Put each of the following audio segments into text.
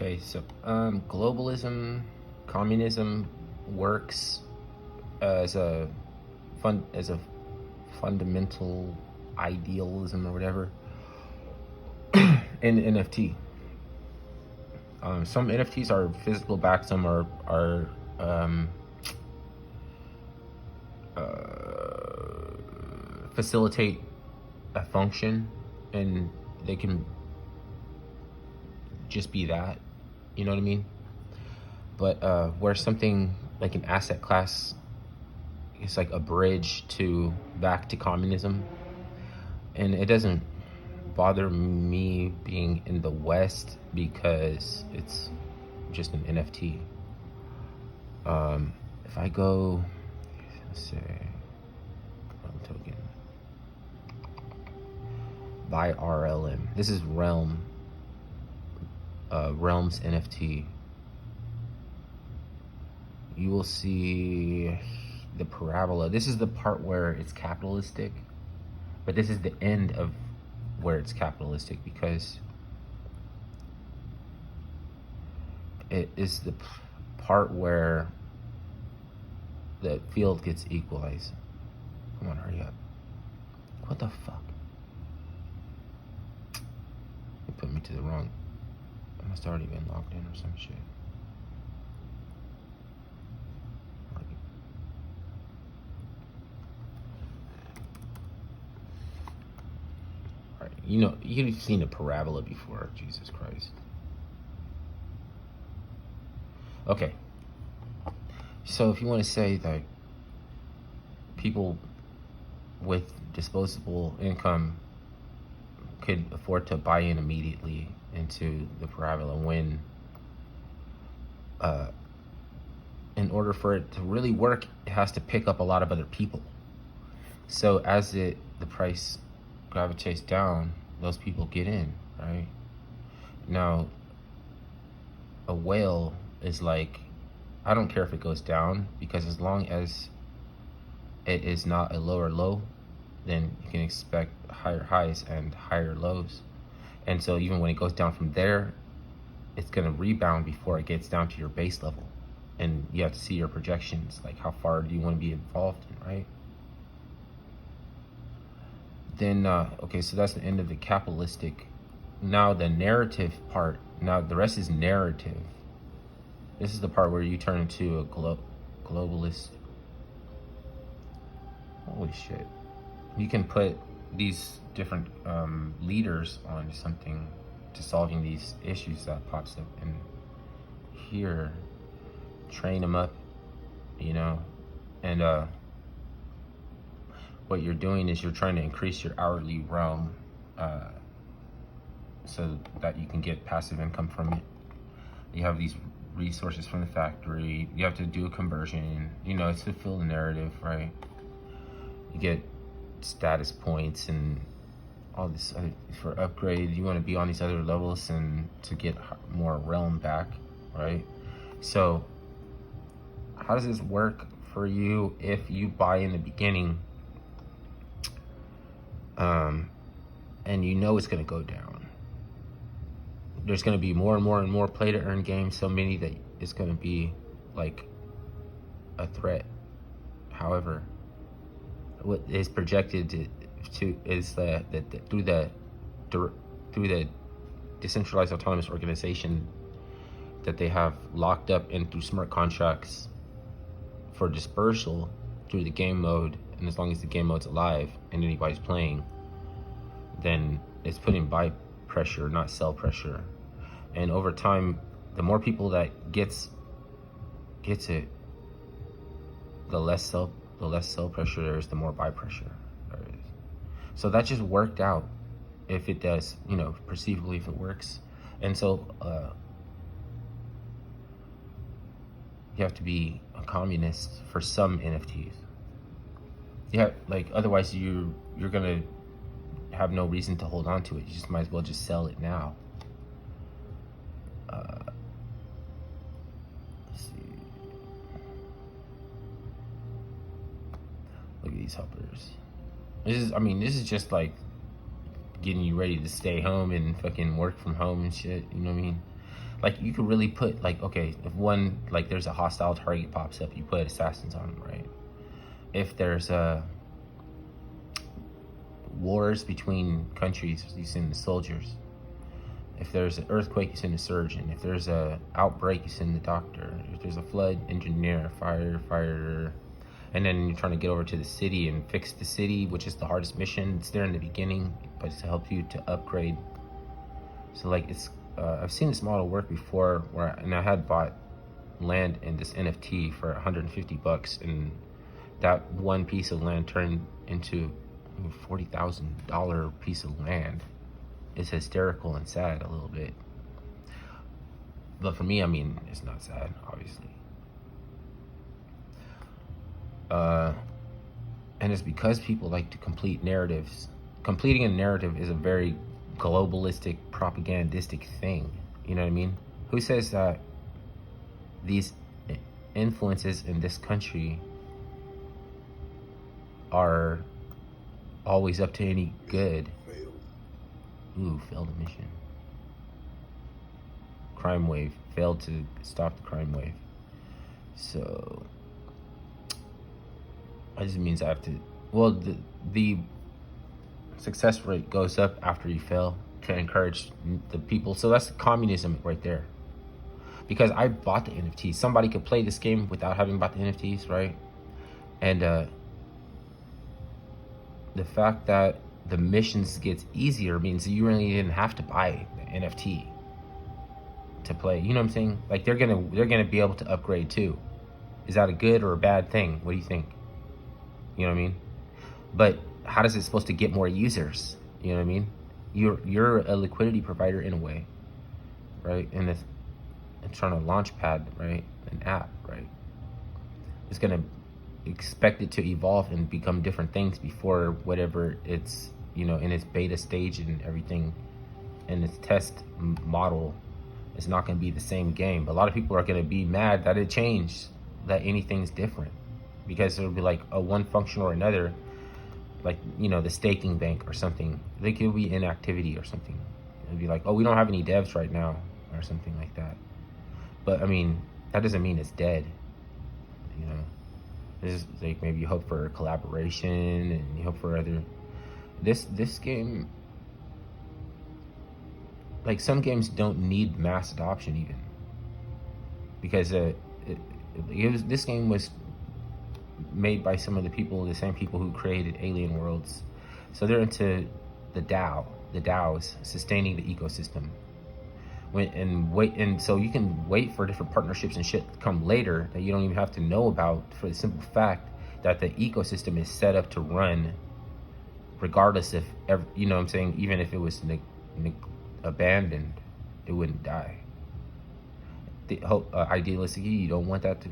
Okay, so globalism, communism works as a fundamental idealism or whatever in NFT. Some NFTs are physical back, some are um, facilitate a function, and they can just be that. You know what I mean? But where something like an asset class is like a bridge to back to communism, and it doesn't bother me being in the West because it's just an NFT. If I go, let's say, Realm token, buy RLM. This is Realm's NFT. You will see the parabola. This is the part where it's capitalistic, but this is the end of where it's capitalistic because it is the part where the field gets equalized. Come on, hurry up. What the fuck? You put me to the wrong. I must already been logged in or some shit. Alright, you know, you've seen a parabola before, Jesus Christ. Okay. So if you want to say that people with disposable income could afford to buy in immediately into the parabola, when in order for it to really work, it has to pick up a lot of other people. So as the price gravitates down, those people get in, right? Now, a whale is like, I don't care if it goes down, because as long as it is not a lower low, then you can expect higher highs and higher lows. And so even when it goes down from there, it's going to rebound before it gets down to your base level. And you have to see your projections, like how far do you want to be involved in, right? Then, okay, so that's the end of the capitalistic. Now the narrative part, now the rest is narrative. This is the part where you turn into a globalist. Holy shit. You can put these different leaders on something to solving these issues that pops up in here. Train them up, you know, and what you're doing is you're trying to increase your hourly realm so that you can get passive income from it. You have these resources from the factory. You have to do a conversion, you know, it's to fill the narrative, right? You get status points and all this for upgrade. You want to be on these other levels and to get more realm back, right? So how does this work for you if you buy in the beginning and you know it's going to go down? There's going to be more and more and more play to earn games, so many that it's going to be like a threat. However, what is projected to is that through the decentralized autonomous organization that they have locked up in through smart contracts for dispersal through the game mode, and as long as the game mode's alive and anybody's playing, then it's putting buy pressure, not sell pressure. And over time, the more people that gets it, the less sell pressure there is, the more buy pressure there is. So that just worked out, if it does, you know, perceivably, if it works. And so you have to be a communist for some NFTs. Yeah, like otherwise you're gonna have no reason to hold on to it. You just might as well just sell it now. Let's see. Look at these helpers. This is just like getting you ready to stay home and fucking work from home and shit. You know what I mean? Like, you could really put, like, okay, if one, like, there's a hostile target pops up, you put assassins on them, right? If there's wars between countries, you send the soldiers. If there's an earthquake, you send a surgeon. If there's a outbreak, you send the doctor. If there's a flood, engineer, firefighter. And then you're trying to get over to the city and fix the city, which is the hardest mission. It's there in the beginning, but it's to help you to upgrade. So, like, it's I've seen this model work before, and I had bought land in this NFT for $150, and that one piece of land turned into a $40,000 piece of land. It's hysterical and sad a little bit. But for me, I mean, it's not sad, obviously. And it's because people like to complete narratives. Completing a narrative is a very globalistic, propagandistic thing. You know what I mean? Who says that these influences in this country are always up to any good? Ooh, failed mission. Crime wave. Failed to stop the crime wave. So that just means I have to, well, the success rate goes up after you fail to encourage the people. So that's communism right there. Because I bought the NFTs. Somebody could play this game without having bought the NFTs, right? And the fact that the missions gets easier means that you really didn't have to buy the NFT to play. You know what I'm saying? Like, they're gonna be able to upgrade too. Is that a good or a bad thing? What do you think? You know what I mean? But how does it supposed to get more users? You know what I mean? You're a liquidity provider in a way, right? And it's trying to launch pad, right? An app, right? It's gonna expect it to evolve and become different things before whatever it's, you know, in its beta stage and everything, and its test model is not going to be the same game. But a lot of people are going to be mad that it changed, that anything's different, because it'll be like a one function or another, like, you know, the staking bank or something. Like, it'll be inactivity or something. It'll be like, oh, we don't have any devs right now or something like that. But I mean, that doesn't mean it's dead, you know. This is like, maybe you hope for collaboration and you hope for other. This game, like, some games don't need mass adoption even, because this game was made by some of the same people who created Alien Worlds, so they're into the DAOs, sustaining the ecosystem. And so you can wait for different partnerships and shit to come later that you don't even have to know about, for the simple fact that the ecosystem is set up to run regardless if you know what I'm saying, even if it was abandoned, it wouldn't die. Idealistically, you don't want that to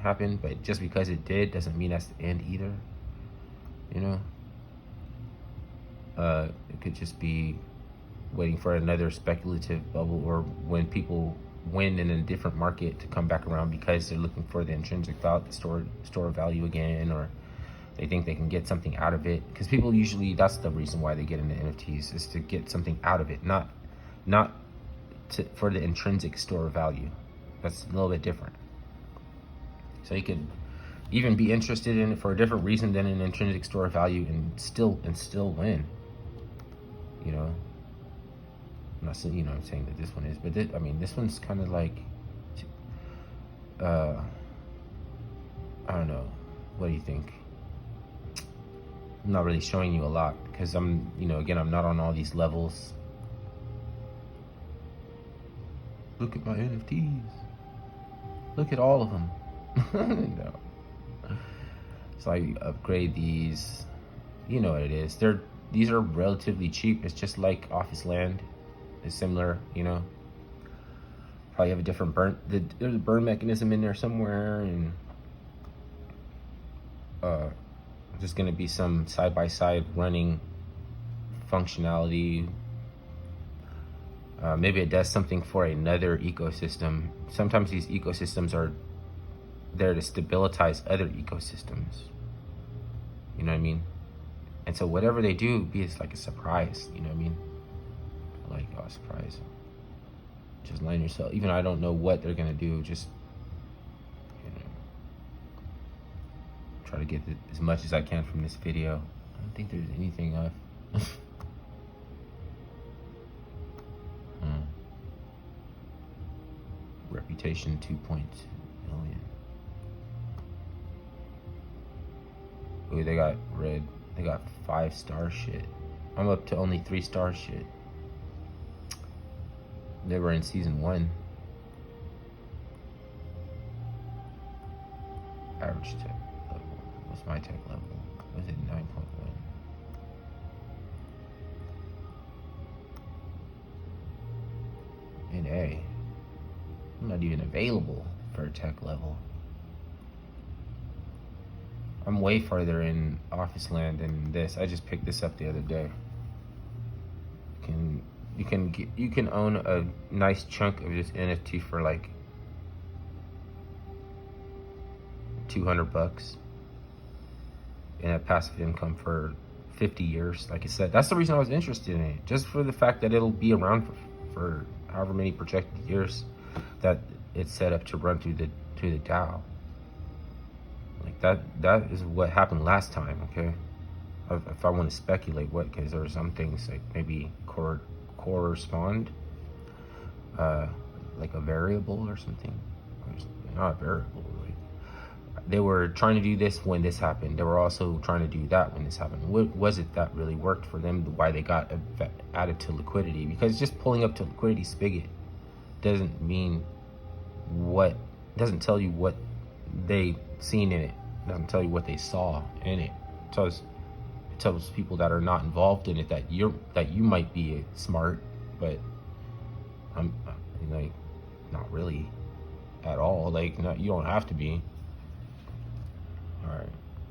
happen, but just because it did doesn't mean that's the end either, you know. It could just be waiting for another speculative bubble, or when people win in a different market to come back around because they're looking for the intrinsic value, store value again, or they think they can get something out of it. Because people usually, that's the reason why they get into NFTs, is to get something out of it, not for the intrinsic store value. That's a little bit different. So you can even be interested in it for a different reason than an intrinsic store value and still win, you know. I'm not saying, you know, I'm saying that this one is, but I mean, this one's kind of like, I don't know. What do you think? I'm not really showing you a lot because I'm, you know, again, I'm not on all these levels. Look at my NFTs. Look at all of them. No. So I upgrade these. You know what it is. These are relatively cheap. It's just like office land. It's similar, you know. Probably have a different there's a burn mechanism in there somewhere, and there's gonna be some side-by-side running functionality. Maybe it does something for another ecosystem. Sometimes these ecosystems are there to stabilize other ecosystems. You know what I mean? And so whatever they do, it's like a surprise. You know what I mean? Like, oh, surprise. Just line yourself. Even I don't know what they're gonna do. Just, you know, try to get as much as I can from this video. I don't think there's anything left. Reputation 2.2 million. Ooh, they got red. They got 5-star shit. I'm up to only 3-star shit. They were in season 1. Average tech level. What's my tech level? Was it 9.1? In A. I'm not even available for a tech level. I'm way farther in office land than this. I just picked this up the other day. You can own a nice chunk of this NFT for like $200 and have passive income for 50 years. Like I said, that's the reason I was interested in it, just for the fact that it'll be around for however many projected years that it's set up to run through the DAO. Like that is what happened last time. Okay, if I want to speculate what, because there are some things like maybe correspond, like a variable or something. Not a variable, like they were trying to do this when this happened. They were also trying to do that when this happened. What was it that really worked for them? Why they got added to liquidity? Because just pulling up to liquidity spigot doesn't mean what, doesn't tell you what they seen in it. It doesn't tell you what they saw in it. It tells people that are not involved in it that you might be smart, but I'm like not really at all. Like, you don't have to be. All right.